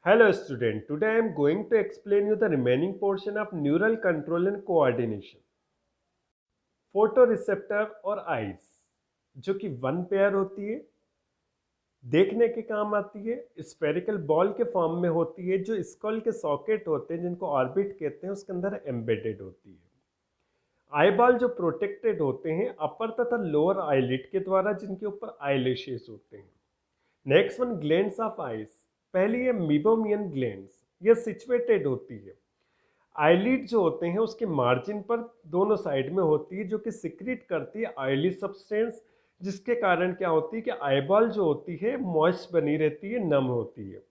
Hello student, today I am going to explain you the remaining portion of neural control and coordination. Photoreceptor और eyes जो कि one pair होती है, देखने के काम आती है, स्फेरिकल बॉल के फॉर्म में होती है जो स्कल के सॉकेट होते हैं जिनको ऑर्बिट कहते हैं उसके अंदर एम्बेडेड होती है। आई बॉल जो प्रोटेक्टेड होते हैं अपर तथा लोअर आईलिड के द्वारा जिनके ऊपर आईलैशेस होते हैं। Next one, glands of eyes. पहली है मीबोमियन ग्लैंड्स, ये सिचुएटेड होती है आईलिड जो होते हैं उसके मार्जिन पर दोनों साइड में होती है जो कि सिक्रीट करती है ऑयली सब्सटेंस, जिसके कारण क्या होती है कि आईबॉल जो होती है मॉइस्ट बनी रहती है, नम होती है।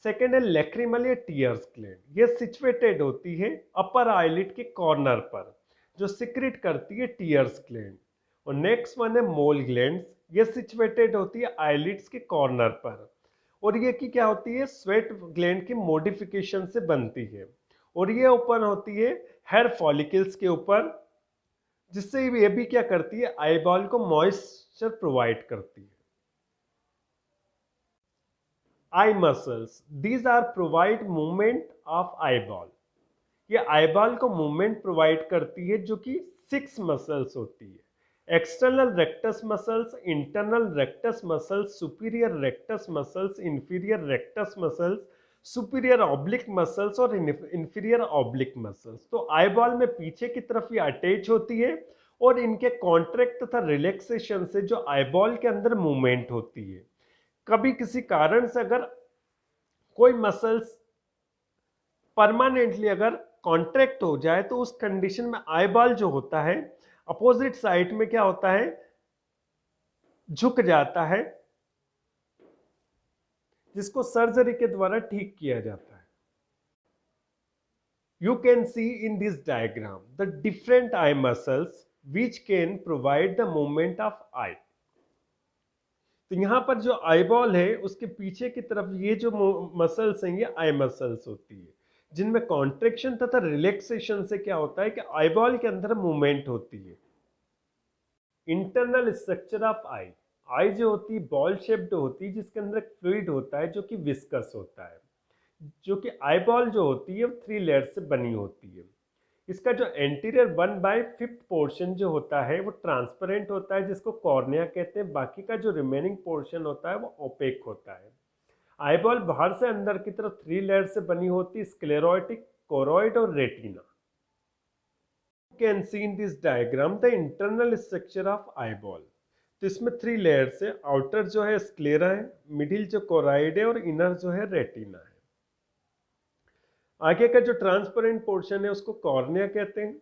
सेकेंड है लैक्रिमल या टीयर्स ग्लैंड, ये सिचुएटेड होती है अपर आईलिड के कॉर्नर पर जो सिक्रीट करती है टीयर्स ग्लैंड। और नेक्स्ट वन है मोल ग्लैंड्स, ये सिचुएटेड होती है आईलिड्स के कॉर्नर पर और ये की क्या होती है स्वेट ग्लैंड की मॉडिफिकेशन से बनती है और ये ओपन होती है हेयर फॉलिकल्स के ऊपर, जिससे ये भी क्या करती है आईबॉल को मॉइस्चर प्रोवाइड करती है। Eye muscles, these are provide movement of eyeball, ये आईबॉल को मूवमेंट प्रोवाइड करती है जो कि 6 मसल्स होती है। External rectus muscles, internal rectus muscles, superior rectus muscles, inferior rectus muscles, superior oblique muscles और इंफीरियर ऑब्लिक मसल्स। तो आईबॉल में पीछे की तरफ ये अटैच होती है और इनके कॉन्ट्रैक्ट तथा रिलैक्सेशन से जो आईबॉल के अंदर मूवमेंट होती है। कभी किसी कारण से अगर कोई मसल्स परमानेंटली अगर कॉन्ट्रैक्ट हो जाए तो उस कंडीशन में आईबॉल जो होता है अपोजिट साइड में क्या होता है, झुक जाता है, जिसको सर्जरी के द्वारा ठीक किया जाता है। You can see in this diagram the different eye muscles which can provide the movement of eye. तो यहाँ पर जो आईबॉल है उसके पीछे की तरफ ये जो मसल्स हैं ये आई मसल्स होती है जिनमें कॉन्ट्रेक्शन तथा रिलैक्सेशन से क्या होता है कि आईबॉल के अंदर मूवमेंट होती है। इंटरनल स्ट्रक्चर ऑफ आई, आई जो होती है बॉल शेप्ड होती है जिसके अंदर एक फ्लूइड होता है जो कि विस्कस होता है, जो कि आईबॉल जो होती है वो 3 लेयर से बनी होती है। इसका जो एंटीरियर 1/5 पोर्शन जो होता है वो ट्रांसपेरेंट होता है जिसको कॉर्निया कहते हैं, बाकी का जो रिमेनिंग पोर्शन होता है वो ओपेक होता है। आईबॉल बाहर से अंदर की तरफ 3 लेयर से बनी होती है, स्क्लेरोटिक, कोरोइड और retina. Can see in this diagram the internal structure of eyeball. तो इसमें 3 लेयर से आउटर जो है स्क्लेरा है, मिडिल जो कोराइड है और इनर जो है रेटिना है। आगे का जो ट्रांसपेरेंट पोर्शन है उसको कॉर्निया कहते हैं।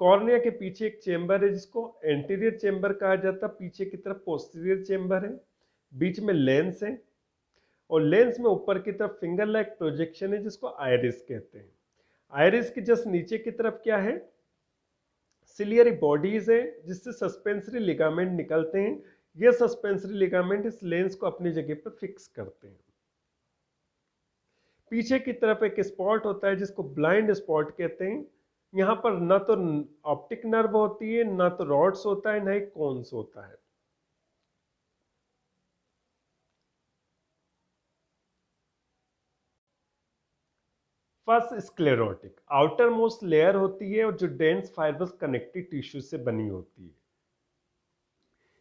कॉर्निया के पीछे एक चेंबर है जिसको एंटीरियर चेंबर कहा जाता है, पीछे की तरफ पोस्टीरियर चेंबर है, बीच में लेंस है और लेंस में ऊपर की तरफ फिंगर लाइक प्रोजेक्शन है जिसको आयरिस कहते हैं। आयरिस के जस्ट नीचे की तरफ क्या है, सिलियरी बॉडीज है जिससे सस्पेंसरी लिगामेंट निकलते हैं। ये सस्पेंसरी लिगामेंट इस लेंस को अपनी जगह पर फिक्स करते हैं। पीछे की तरफ एक स्पॉट होता है जिसको ब्लाइंड स्पॉट कहते हैं। यहाँ पर ना तो ऑप्टिक नर्व होती है, ना तो रॉड्स होता है, ना ही कोन्स होता है। First sclerotic, outer most layer होती है और जो डेंस फाइबर्स कनेक्टिव टिश्यू से बनी होती है।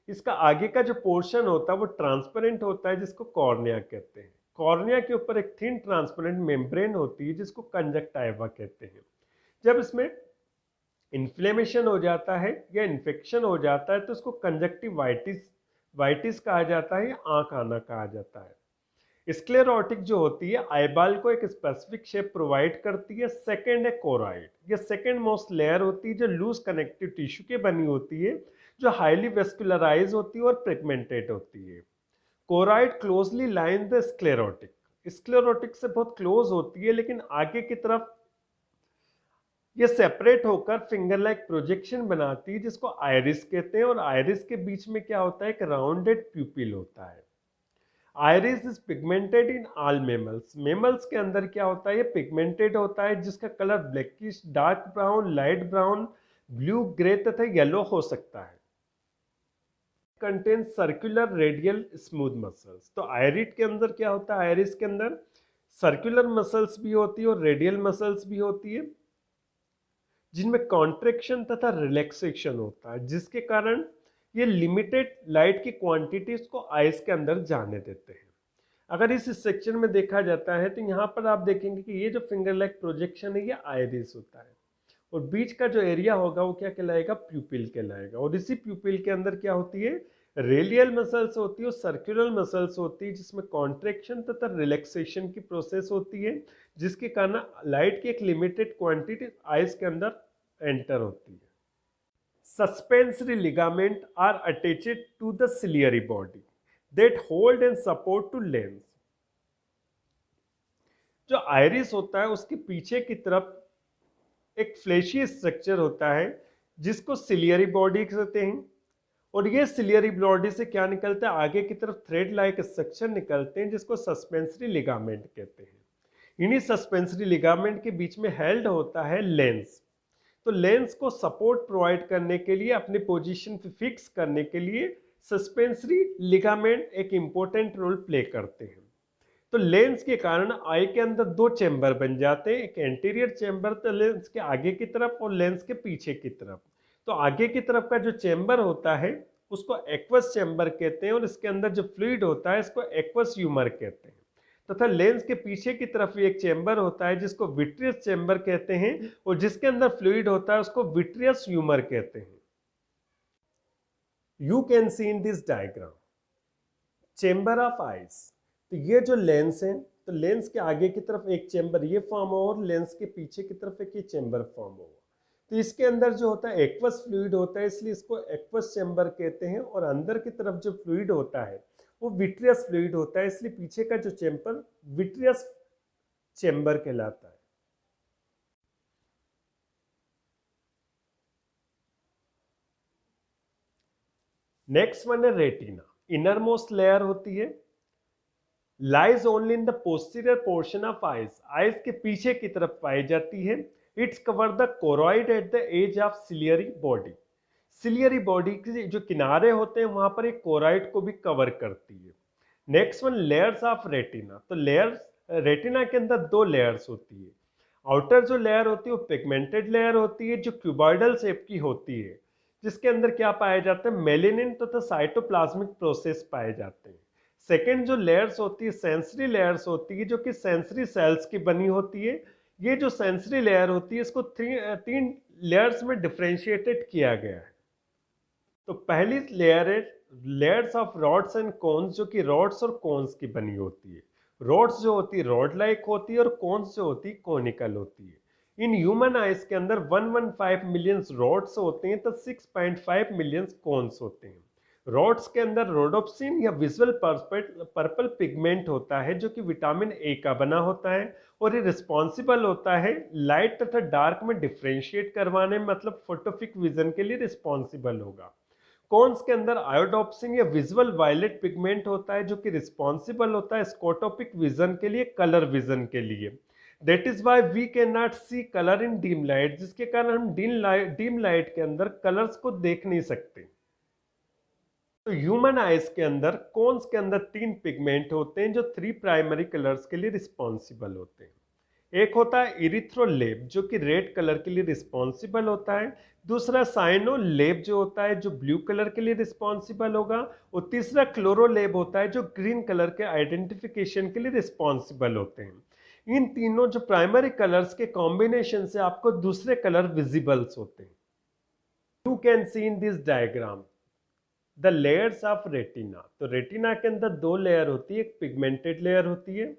इसका आगे का जो पोर्शन होता है वो ट्रांसपेरेंट होता है जिसको कॉर्निया कहते हैं। कॉर्निया के ऊपर एक थिन ट्रांसपेरेंट मेम्ब्रेन होती है जिसको कंजक्टाइवा कहते हैं। जब इसमें इन्फ्लेमेशन हो जाता है या इन्फेक्शन हो जाता है तो उसको कंजक्टिवाइटिस वाइटिस कहा जाता है या आंख आना कहा जाता है। स्क्लेरोटिक जो होती है आईबॉल को एक स्पेसिफिक शेप प्रोवाइड करती है। सेकेंड है कोराइड, ये सेकेंड मोस्ट लेयर होती है जो लूज कनेक्टिव टिश्यू के बनी होती है, जो हाईली वेस्कुलराइज होती है और पिगमेंटेड होती है। Choroid closely line the sclerotic, sclerotic से बहुत क्लोज होती है लेकिन आगे की तरफ ये सेपरेट होकर फिंगर लाइक प्रोजेक्शन बनाती है जिसको आइरिस कहते हैं और आइरिस के बीच में क्या होता है, एक राउंडेड प्यूपिल होता है। Iris is pigmented in all mammals, mammals के अंदर क्या होता है ये पिगमेंटेड होता है जिसका colour blackish, dark brown, light brown, blue, grey तथा येलो हो सकता है। Contain circular radial smooth muscles. तो आयरिड के अंदर क्या होता है, आयरिस के अंदर सर्कुलर मसल्स भी होती है और रेडियल मसल्स भी होती है, जिनमें कॉन्ट्रेक्शन तथा रिलैक्सेशन होता है, जिसके कारण ये लिमिटेड लाइट की क्वांटिटीज को आइस के अंदर जाने देते हैं। अगर इस सेक्शन में देखा जाता है तो यहाँ पर आप देखेंगे कि ये जो फिंगर लाइक प्रोजेक्शन है ये आइरिस होता है, और बीच का जो एरिया होगा वो क्या कहलाएगा, प्यूपिल कहलाएगा। और इसी प्यूपिल के अंदर क्या होती है, रेडियल मसल्स होती है और सर्कुलर मसल्स होती है, जिसमें कॉन्ट्रेक्शन तथा रिलैक्सेशन की प्रोसेस होती है, जिसके कारण लाइट की एक लिमिटेड क्वांटिटी आइस के अंदर एंटर होती है। Suspensory ligament are attached to the ciliary body that hold and support to lens। जो आइरिस होता है उसके पीछे की तरफ एक फ्लैशी स्ट्रक्चर होता है जिसको सिलियरी बॉडी कहते हैं, और ये सिलियरी बॉडी से क्या निकलता है, आगे की तरफ थ्रेड लाइक स्ट्रक्चर निकलते हैं जिसको सस्पेंसरी लिगामेंट कहते हैं। इन्हीं सस्पेंसरी लिगामेंट के बीच में हेल्ड होता है लेंस। तो लेंस को सपोर्ट प्रोवाइड करने के लिए, अपनी पोजीशन पे फिक्स करने के लिए सस्पेंसरी लिगामेंट एक इंपॉर्टेंट रोल प्ले करते हैं। तो लेंस के कारण आई के अंदर दो चैम्बर बन जाते हैं, एक एंटीरियर चैम्बर तो लेंस के आगे की तरफ और लेंस के पीछे की तरफ। तो आगे की तरफ का जो चैम्बर होता है उसको एक्वस चैम्बर कहते हैं, और इसके अंदर जो फ्लूइड होता है इसको एक्वस ह्यूमर कहते हैं। तथा लेंस के पीछे की तरफ एक चैम्बर होता है जिसको विट्रियस चैम्बर कहते हैं, और जिसके अंदर फ्लूइड होता है उसको विट्रियस ह्यूमर कहते हैं। You can see in this diagram chamber of ice. तो ये जो लेंस है, तो लेंस के आगे की तरफ एक चैम्बर ये फॉर्म हो और लेंस के पीछे की तरफ एक ये चैम्बर फॉर्म हो। तो इसके अंदर जो होता है एक्वस फ्लूइड होता है, इसलिए इसको एक्वस चैम्बर कहते हैं, और अंदर की तरफ जो फ्लूइड होता है वो विट्रियस फ्लूइड होता है, इसलिए पीछे का जो चैम्बर विट्रियस चैम्बर कहलाता है। नेक्स्ट वन है रेटिना। इनर मोस्ट लेयर होती है, lies only in the posterior portion of eyes, eyes के पीछे की तरफ पाई जाती है। It's cover the choroid at the edge of ciliary body, ciliary body के जो किनारे होते हैं वहां पर एक कोरॉइड को भी कवर करती है। Next one layers of retina. तो लेयर्स, रेटिना के अंदर दो लेयर्स होती है। आउटर जो लेयर होती है वो पिगमेंटेड लेयर होती है जो क्यूबॉइडल शेप की होती है, जिसके अंदर क्या पाया जाता है, मेलेनिन तथा साइटोप्लाज्मिक प्रोसेस पाए जाते हैं। सेकेंड जो लेयर्स होती है सेंसरी लेयर्स होती है, जो कि सेंसरी सेल्स की बनी होती है। ये जो सेंसरी लेयर होती है इसको तीन लेयर्स में डिफ्रेंशिएटेड किया गया है। तो पहली लेयर है layers of rods and cones, जो कि रॉड्स और कोन्स की बनी होती है। रॉड्स जो होती है रॉड लाइक होती है और कोन्स जो होती है कोनिकल होती है। इन ह्यूमन आइज के अंदर 115 मिलियन रॉड्स होते हैं तो 6.5 मिलियन कोन्स होते हैं। रॉड्स के अंदर रोडोप्सिन या विजुअल पर्पल पिगमेंट होता है जो कि विटामिन ए का बना होता है, और ये रिस्पॉन्सिबल होता है लाइट तथा डार्क में डिफ्रेंशिएट करवाने में, मतलब फोटोपिक विजन के लिए रिस्पॉन्सिबल होगा। कोन्स के अंदर आयोडोप्सिन या विजुअल वायलेट पिगमेंट होता है जो कि रिस्पॉन्सिबल होता है स्कोटोपिक विजन के लिए, कलर विजन के लिए। That is why we can not see colour in dim light, जिसके कारण हम डीम लाइट के अंदर कलर्स को देख नहीं सकते। तो ह्यूमन आइज के अंदर कोन्स के अंदर तीन पिगमेंट होते हैं जो 3 प्राइमरी कलर्स के लिए रिस्पॉन्सिबल होते हैं। एक होता है इरिथ्रोलेब जो कि रेड कलर के लिए रिस्पॉन्सिबल होता है, दूसरा साइनोलेब जो होता है जो ब्लू कलर के लिए रिस्पॉन्सिबल होगा, और तीसरा क्लोरोलेब होता है जो ग्रीन कलर के आइडेंटिफिकेशन के लिए रिस्पॉन्सिबल होते हैं। इन तीनों जो प्राइमरी कलर्स के कॉम्बिनेशन से आपको दूसरे कलर विजिबल्स होते हैं। You can see in this diagram the layers of retina. तो रेटिना के अंदर दो लेयर होती है, एक पिगमेंटेड लेयर होती है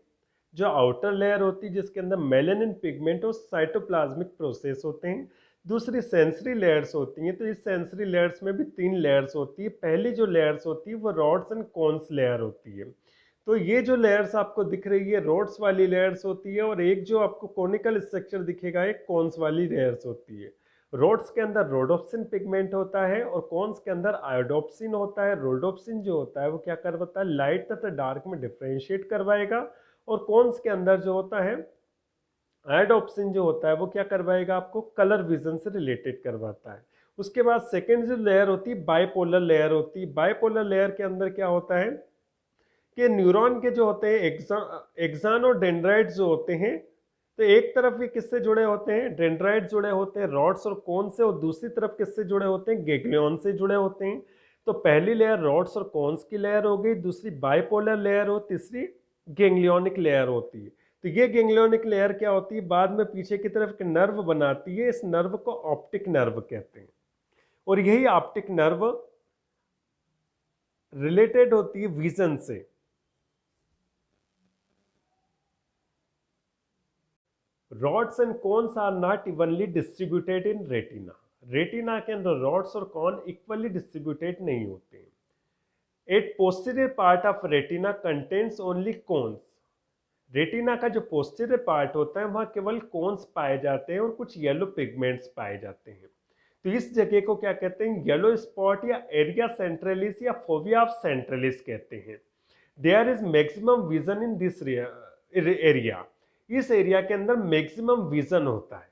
जो आउटर लेयर होती है जिसके अंदर मेलेनिन पिगमेंट और साइटोप्लाज्मिक प्रोसेस होते हैं। दूसरी सेंसरी लेयर्स होती हैं, तो इस सेंसरी लेयर्स में भी 3 लेयर्स होती है। पहली जो लेयर्स होती है वो रॉड्स एंड कोन्स लेयर होती है। तो ये जो लेयर्स आपको दिख रही है रॉड्स वाली लेयर्स होती है, और एक जो आपको कोनिकल स्ट्रक्चर दिखेगा एक कोन्स वाली लेयर्स होती है। रोड्स के अंदर रोडोप्सिन पिगमेंट होता है और कोन्स के अंदर आयोडोप्सिन होता है। रोडोप्सिन जो होता है वो क्या करवाता है, लाइट तथा डार्क में डिफ्रेंशिएट करवाएगा, और कोन्स के अंदर जो होता है आयोडोप्सिन जो होता है वो क्या करवाएगा, आपको कलर विजन से रिलेटेड करवाता है। उसके बाद सेकेंड जो लेयर होती है बाइपोलर लेयर होती है। बाइपोलर लेयर के अंदर क्या होता है कि न्यूरॉन के जो होते हैं एक्सान और डेंड्राइट्स जो होते हैं, तो एक तरफ ये किससे जुड़े होते हैं, डेंड्राइट जुड़े होते हैं रॉड्स और कोन से, और दूसरी तरफ किससे जुड़े होते हैं, गैंग्लियन से जुड़े होते हैं। तो पहली लेयर रॉड्स और कोन्स की लेयर हो गई, दूसरी बाइपोलर लेयर हो, तीसरी गैंग्लियोनिक लेयर होती है। तो ये गैंग्लियोनिक लेयर क्या होती है, बाद में पीछे की तरफ के नर्व बनाती है, इस नर्व को ऑप्टिक नर्व कहते हैं। और यही ऑप्टिक नर्व रिलेटेड होती है विजन से। Rods and cones are not evenly distributed in retina. Retina के अंदर रॉड्स और कॉन इक्वली डिस्ट्रीब्यूटेड नहीं होते हैं। At posterior part of retina contains only cones. Retina का जो पोस्टीरियर पार्ट होता है वहां केवल कोन्स पाए जाते हैं और कुछ येलो पिगमेंट्स पाए जाते हैं। तो इस जगह को क्या कहते हैं, येलो स्पॉट या एरिया सेंट्रलिस या फोविया ऑफ सेंट्रलिस कहते हैं। There is maximum vision in this area. इस एरिया के अंदर मैक्सिमम विजन होता है।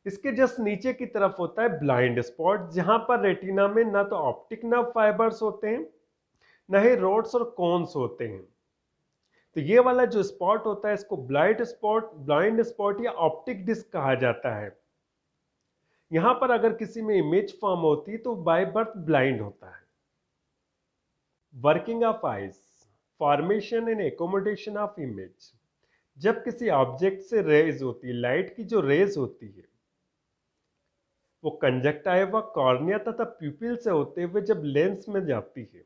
इसके जस्ट नीचे की तरफ होता है ब्लाइंड स्पॉट, जहां पर रेटिना में ना तो ऑप्टिक नर्व फाइबर्स होते हैं, न ही रोड्स और कोन्स होते हैं। तो ये वाला जो स्पॉट होता है इसको ब्लाइंड स्पॉट या ऑप्टिक डिस्क कहा जाता है। यहां पर अगर किसी में इमेज फॉर्म होती तो बाय बर्थ ब्लाइंड होता है। Working of eyes, formation and accommodation of image. जब किसी ऑब्जेक्ट से रेज होती है, लाइट की जो रेज होती है वो कंजक्टाइवा, कॉर्निया तथा प्यूपिल से होते हुए जब लेंस में जाती है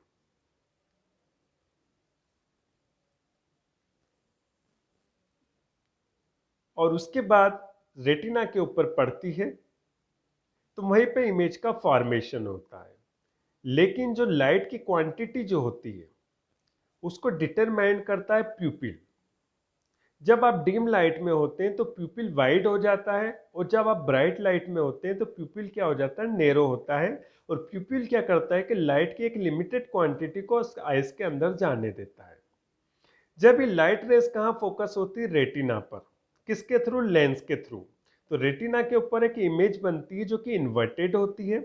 और उसके बाद रेटिना के ऊपर पड़ती है तो वहीं पे इमेज का फॉर्मेशन होता है। लेकिन जो लाइट की क्वांटिटी जो होती है उसको डिटरमाइन करता है प्यूपिल। जब आप डिम लाइट में होते हैं तो प्यूपिल वाइड हो जाता है, और जब आप ब्राइट लाइट में होते हैं तो प्यूपिल क्या हो जाता है, नैरो होता है। और प्यूपिल क्या करता है कि लाइट की एक लिमिटेड क्वांटिटी को आइस के अंदर जाने देता है। जब ये लाइट रेस कहाँ फोकस होती है, रेटिना पर। किसके थ्रू, लेंस के थ्रू। तो रेटिना के ऊपर एक इमेज बनती है जो कि इन्वर्टेड होती है,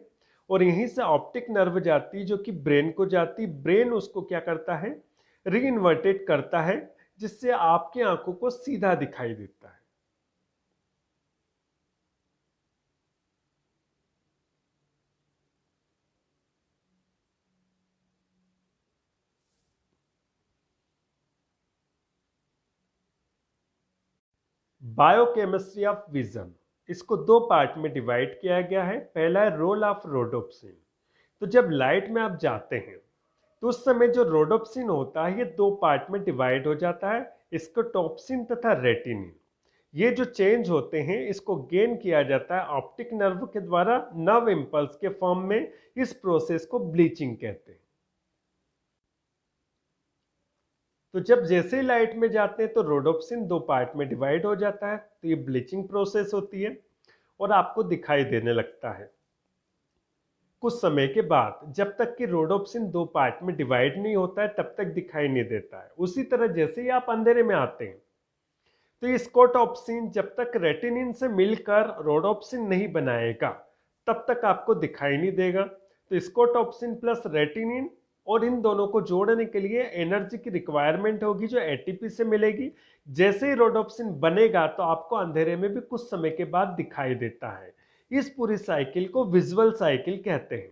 और यहीं से ऑप्टिक नर्व जाती है जो कि ब्रेन को जाती है। ब्रेन उसको क्या करता है, री इन्वर्टेड करता है, जिससे आपकी आंखों को सीधा दिखाई देता है। बायोकेमिस्ट्री ऑफ विजन, इसको दो पार्ट में डिवाइड किया गया है। पहला है रोल ऑफ रोडोप्सिन। तो जब लाइट में आप जाते हैं तो उस समय जो रोडोप्सिन होता है ये दो पार्ट में डिवाइड हो जाता है, स्कोटोप्सिन तथा रेटिनिन। ये जो चेंज होते हैं इसको गेन किया जाता है ऑप्टिक नर्व के द्वारा नर्व इम्पल्स के फॉर्म में। इस प्रोसेस को ब्लीचिंग कहते हैं। तो जब जैसे ही लाइट में जाते हैं तो रोडोप्सिन दो पार्ट में डिवाइड हो जाता है, तो ये ब्लीचिंग प्रोसेस होती है और आपको दिखाई देने लगता है। कुछ समय के बाद, जब तक कि रोडोप्सिन दो पार्ट में डिवाइड नहीं होता है तब तक दिखाई नहीं देता है। उसी तरह जैसे ही आप अंधेरे में आते हैं तो ये स्कोटोप्सिन जब तक रेटिनिन से मिलकर रोडोप्सिन नहीं बनाएगा तब तक आपको दिखाई नहीं देगा। तो स्कोटोप्सिन प्लस रेटिनिन, और इन दोनों को जोड़ने के लिए एनर्जी की रिक्वायरमेंट होगी जो एटीपी से मिलेगी। जैसे ही रोडोप्सिन बनेगा तो आपको अंधेरे में भी कुछ समय के बाद दिखाई देता है। इस पूरी साइकिल को विजुअल साइकिल कहते हैं।